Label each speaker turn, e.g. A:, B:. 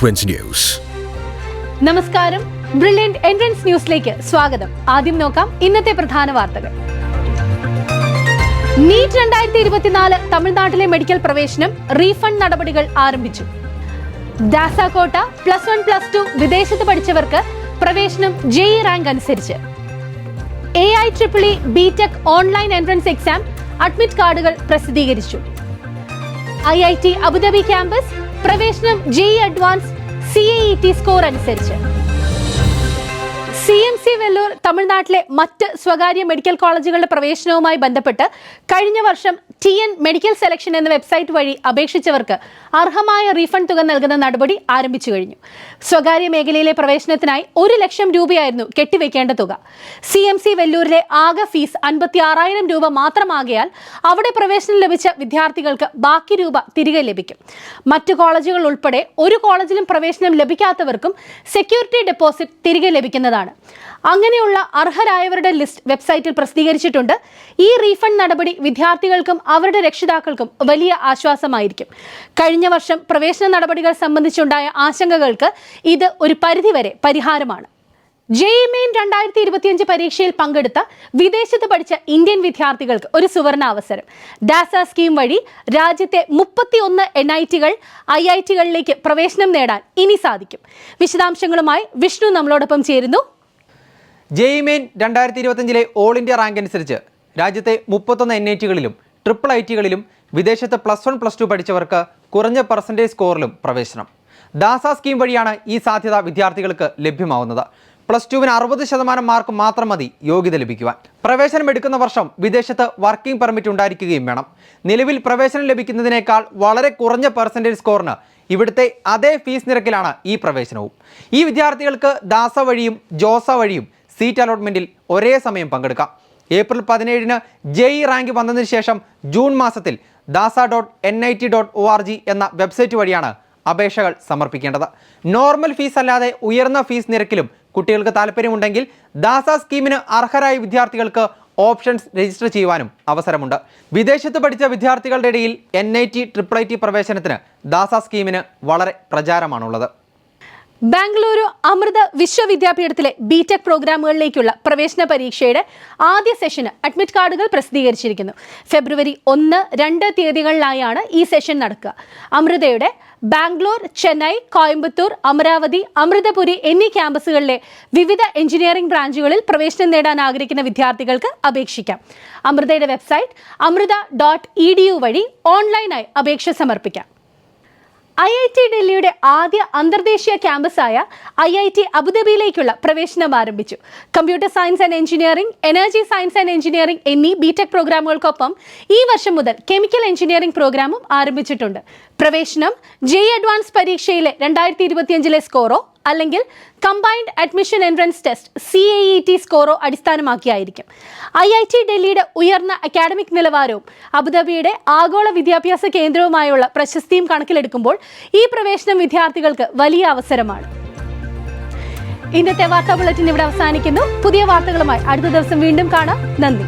A: Twins News.
B: നമസ്കാരം, brilliant entrance ന്യൂസിലേക്ക് സ്വാഗതം. ആദ്യം നോക്കാം ഇന്നത്തെ പ്രധാന വാർത്തകൾ. നീറ്റ് 2024 തമിഴ്നാട്ടിലെ മെഡിക്കൽ പ്രവേശനം റീഫണ്ട് നടപടികൾ ആരംഭിച്ചു. ദാസ കോട്ട +1 +2 വിദേശത്ത് പഠിച്ചവർക്ക് പ്രവേശനം JEE റാങ്ക് അനുസരിച്ച്. AIEEE BTech online entrance exam admit കാർഡുകൾ പ്രസിദ്ധീകരിച്ചു. IIT അബുദാബി ക്യാമ്പസ് പ്രവേശനം JEE അഡ്വാൻസ് CAET സ്കോർ അനുസരിച്ച്. CMC വെല്ലൂർ തമിഴ്നാട്ടിലെ മറ്റ് സ്വകാര്യ മെഡിക്കൽ കോളേജുകളുടെ പ്രവേശനവുമായി ബന്ധപ്പെട്ട് കഴിഞ്ഞ വർഷം TN മെഡിക്കൽ സെലക്ഷൻ എന്ന വെബ്സൈറ്റ് വഴി അപേക്ഷിച്ചവർക്ക് അർഹമായ റീഫണ്ട് തുക നൽകുന്ന നടപടി ആരംഭിച്ചു കഴിഞ്ഞു. സ്വകാര്യ മേഖലയിലെ പ്രവേശനത്തിനായി 1 ലക്ഷം രൂപയായിരുന്നു കെട്ടിവെക്കേണ്ട തുക. CMC വെല്ലൂരിലെ ആകെ ഫീസ് 56,000 രൂപ മാത്രമാകയാൽ അവിടെ പ്രവേശനം ലഭിച്ച വിദ്യാർത്ഥികൾക്ക് ബാക്കി രൂപ തിരികെ ലഭിക്കും. മറ്റു കോളേജുകൾ ഉൾപ്പെടെ ഒരു കോളേജിലും പ്രവേശനം ലഭിക്കാത്തവർക്കും സെക്യൂരിറ്റി ഡെപ്പോസിറ്റ് തിരികെ ലഭിക്കുന്നതാണ്. അങ്ങനെയുള്ള അർഹരായവരുടെ ലിസ്റ്റ് വെബ്സൈറ്റിൽ പ്രസിദ്ധീകരിച്ചിട്ടുണ്ട്. ഈ റീഫണ്ട് നടപടി വിദ്യാർത്ഥികൾക്കും അവരുടെ രക്ഷിതാക്കൾക്കും വലിയ ആശ്വാസമായിരിക്കും. കഴിഞ്ഞ വർഷം പ്രവേശന നടപടികൾ സംബന്ധിച്ചുണ്ടായ ആശങ്കകൾക്ക് ഇത് ഒരു പരിധിവരെ പരിഹാരമാണ്. JEE മെയിൻ 2025 പരീക്ഷയിൽ പങ്കെടുത്ത വിദേശത്ത് പഠിച്ച ഇന്ത്യൻ വിദ്യാർത്ഥികൾക്ക് ഒരു സുവർണ അവസരം. ദാസ സ്കീം വഴി രാജ്യത്തെ 31 NIT-കൾ IIT-കളിലേക്ക് പ്രവേശനം നേടാൻ ഇനി സാധിക്കും. വിശദാംശങ്ങളുമായി വിഷ്ണു നമ്മളോടൊപ്പം ചേരുന്നു.
C: JEE main 2025 all India rank അനുസരിച്ച് രാജ്യത്തെ 31 NIT-കളിലും IIT-കളിലും വിദേശത്ത് +1 +2 പഠിച്ചവർക്ക് കുറഞ്ഞ പെർസെൻറ്റേജ് സ്കോറിലും പ്രവേശനം. ദാസ സ്കീം വഴിയാണ് ഈ സാധ്യത വിദ്യാർത്ഥികൾക്ക് ലഭ്യമാവുന്നത്. +2-ന് 60% മാർക്ക് മാത്രം മതി യോഗ്യത ലഭിക്കുവാൻ. പ്രവേശനം എടുക്കുന്ന വർഷം വിദേശത്ത് വർക്കിംഗ് പെർമിറ്റ് ഉണ്ടായിരിക്കുകയും വേണം. നിലവിൽ പ്രവേശനം ലഭിക്കുന്നതിനേക്കാൾ വളരെ കുറഞ്ഞ പെർസെൻറ്റേജ് സ്കോറിന് ഇവിടുത്തെ അതേ ഫീസ് നിരക്കിലാണ് ഈ പ്രവേശനവും. ഈ വിദ്യാർത്ഥികൾക്ക് ദാസ വഴിയും ജോസ വഴിയും സീറ്റ് അലോട്ട്മെൻറ്റിൽ ഒരേ സമയം പങ്കെടുക്കാം. ഏപ്രിൽ 17-ന് JEE റാങ്ക് വന്നതിന് ശേഷം ജൂൺ മാസത്തിൽ dasa.nit.org എന്ന വെബ്സൈറ്റ് വഴിയാണ് അപേക്ഷകൾ സമർപ്പിക്കേണ്ടത്. നോർമൽ ഫീസ് അല്ലാതെ ഉയർന്ന ഫീസ് നിരക്കിലും കുട്ടികൾക്ക് താല്പര്യമുണ്ടെങ്കിൽ ദാസ സ്കീമിന് അർഹരായ വിദ്യാർത്ഥികൾക്ക് ഓപ്ഷൻസ് രജിസ്റ്റർ ചെയ്യുവാനും അവസരമുണ്ട്. വിദേശത്ത് പഠിച്ച വിദ്യാർത്ഥികളുടെ ഇടയിൽ NIT IIIT പ്രവേശനത്തിന് ദാസ സ്കീമിന് വളരെ പ്രചാരമാണുള്ളത്.
B: ബാംഗ്ലൂരു അമൃത വിശ്വവിദ്യാപീഠത്തിലെ BTech പ്രോഗ്രാമുകളിലേക്കുള്ള പ്രവേശന പരീക്ഷയുടെ ആദ്യ സെഷന് അഡ്മിറ്റ് കാർഡുകൾ പ്രസിദ്ധീകരിച്ചിരിക്കുന്നു. ഫെബ്രുവരി 1, 2 തീയതികളിലായാണ് ഈ സെഷൻ നടക്കുക. അമൃതയുടെ ബാംഗ്ലൂർ, ചെന്നൈ, കോയമ്പത്തൂർ, അമരാവതി, അമൃതപുരി എന്നീ ക്യാമ്പസുകളിലെ വിവിധ എഞ്ചിനീയറിംഗ് ബ്രാഞ്ചുകളിൽ പ്രവേശനം നേടാൻ ആഗ്രഹിക്കുന്ന വിദ്യാർത്ഥികൾക്ക് അപേക്ഷിക്കാം. അമൃതയുടെ വെബ്സൈറ്റ് amrita.edu വഴി ഓൺലൈനായി അപേക്ഷ സമർപ്പിക്കാം. IIT ഡൽഹിയുടെ ആദ്യ അന്തർദേശീയ ക്യാമ്പസായ IIT അബുദാബിയിലേക്കുള്ള പ്രവേശനം ആരംഭിച്ചു. Computer science and engineering, energy science and engineering എന്നീ BTech പ്രോഗ്രാമുകൾക്കൊപ്പം ഈ വർഷം മുതൽ കെമിക്കൽ എഞ്ചിനീയറിംഗ് പ്രോഗ്രാമും ആരംഭിച്ചിട്ടുണ്ട്. പ്രവേശനം JEE അഡ്വാൻസ് പരീക്ഷയിലെ 2025 സ്കോറോ അല്ലെങ്കിൽ combined admission entrance test CAET സ്കോറോ അടിസ്ഥാനമാക്കിയായിരിക്കും. IIT ഡൽഹിയുടെ ഉയർന്ന അക്കാഡമിക് നിലവാരവും അബുദാബിയുടെ ആഗോള വിദ്യാഭ്യാസ കേന്ദ്രവുമായുള്ള പ്രശസ്തിയും കണക്കിലെടുക്കുമ്പോൾ ഈ പ്രവേശനം വിദ്യാർത്ഥികൾക്ക് വലിയ അവസരമാണ്. ഇന്നത്തെ വാർത്താ ബുള്ളറ്റിൻ ഇവിടെ അവസാനിക്കുന്നു. പുതിയ വാർത്തകളുമായി അടുത്ത ദിവസം വീണ്ടും കാണാം. നന്ദി.